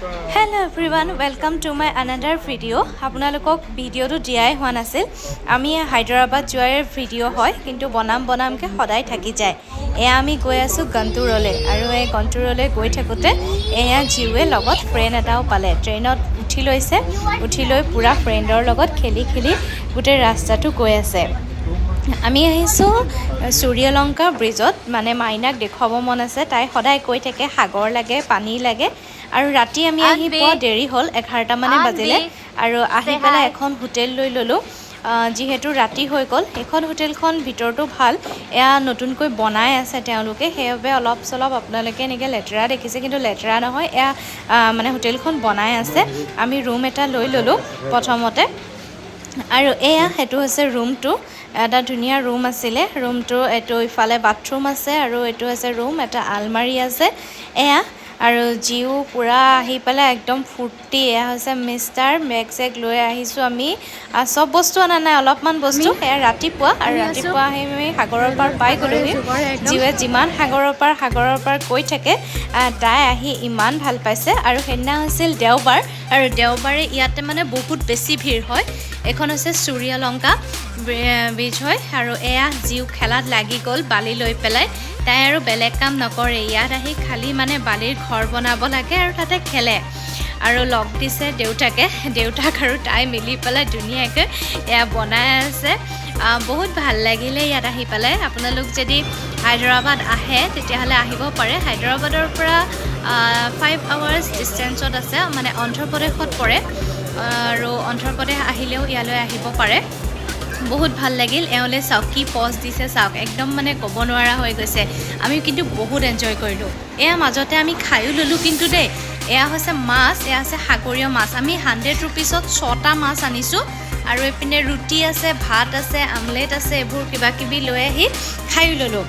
Hello everyone, welcome to my another video. আপোনালোকক ভিডিওটো দিয়াই হোৱা নাছিল। আমি হায়দৰাবাদ যোৱাৰ ভিডিও হয়, কিন্তু বনামকে সদায় থাকি যায়। এয়া আমি গৈ আছো গন্তুৰলৈ আৰু এই গন্তুৰলৈ গৈ থাকোতে এয়া জিৱে লগত ফ্ৰেণ্ড এটাও পালে। ট্ৰেইনত উঠি লৈছে, উঠি লৈ পুৰা ফ্ৰেণ্ডৰ লগত খেলি গোটেই ৰাস্তাটো গৈ আছে। আমি আহিছো সূৰ্যলংকা ব্ৰিজত, মানে মাইনাক দেখুৱাব মন আছে। তাই সদায় কৈ থাকে সাগৰ লাগে, পানী লাগে। আৰু ৰাতি আমি আহি পোৱা দেৰি হ'ল, 11টা মানে বাজিলে। আৰু আহি পেলাই এখন হোটেল লৈ ল'লোঁ, যিহেতু ৰাতি হৈ গ'ল। এখন হোটেলখন ভিতৰটো ভাল, এয়া নতুনকৈ বনাই আছে তেওঁলোকে, সেইবাবে অলপ চলপ আপোনালোকে এনেকৈ লেতেৰা দেখিছে, কিন্তু লেতেৰা নহয়। এয়া মানে হোটেলখন বনাই আছে। আমি ৰুম এটা লৈ ল'লোঁ প্ৰথমতে, আৰু এয়া সেইটো হৈছে ৰুমটো। এটা ধুনীয়া ৰুম আছিলে। ৰুমটো এইটো ইফালে বাথৰুম আছে, আৰু এইটো আছে ৰুম, এটা আলমাৰি আছে এয়া। আৰু জিও পুৰা আহি পেলাই একদম ফূৰ্তি। এয়া হৈছে মিষ্টাৰ বেগ চেগ লৈ আহিছোঁ আমি। চব বস্তু অনা নাই, অলপমান বস্তু। এয়া ৰাতিপুৱা, আৰু ৰাতিপুৱা আহি আমি সাগৰৰ পাৰ পাই গ'লোহি। জিৱে যিমান সাগৰৰ পাৰ কৈ থাকে, তাই আহি ইমান ভাল পাইছে। আৰু সেইদিনা হৈছিল দেওবাৰ, আৰু দেওবাৰে ইয়াতে মানে বহুত বেছি ভিৰ হয়। এখন হৈছে সূৰ্যলংকা ব্ৰিজ হয়, আৰু এয়া জিও খেলাত লাগি গ'ল বালি লৈ পেলাই। তাই আৰু বেলেগ কাম নকৰে, ইয়াত আহি খালি মানে বালিৰ ঘৰ বনাব লাগে আৰু তাতে খেলে। আৰু লগ দিছে দেউতাক আৰু তাই মিলি পেলাই ধুনীয়াকৈ এয়া বনাই আছে। বহুত ভাল লাগিলে ইয়াত আহি পেলাই। আপোনালোক যদি হায়দৰাবাদ আহে তেতিয়াহ'লে আহিব পাৰে। হায়দৰাবাদৰ পৰা 5 hours ডিষ্টেঞ্চত আছে, মানে অন্ধ্ৰপ্ৰদেশত পৰে। আৰু অন্ধ্ৰপ্ৰদেশ আহিলেও ইয়ালৈ আহিব পাৰে। বহুত ভাল লাগিল। এওঁলে চাওক কি পজ দিছে, চাওক একদম মানে ক'ব নোৱাৰা হৈ গৈছে। আমি কিন্তু বহুত এনজয় কৰিলোঁ। এয়া মাজতে আমি খায়ো ল'লোঁ কিন্তু দেই। এয়া হৈছে মাছ, এয়া আছে সাগৰীয় মাছ। আমি 100 rupeesত 6টা মাছ আনিছোঁ। আৰু এইপিনে ৰুটি আছে, ভাত আছে, আমলেট আছে, এইবোৰ কিবাকিবি লৈ আহি খায়ো ল'লোঁ।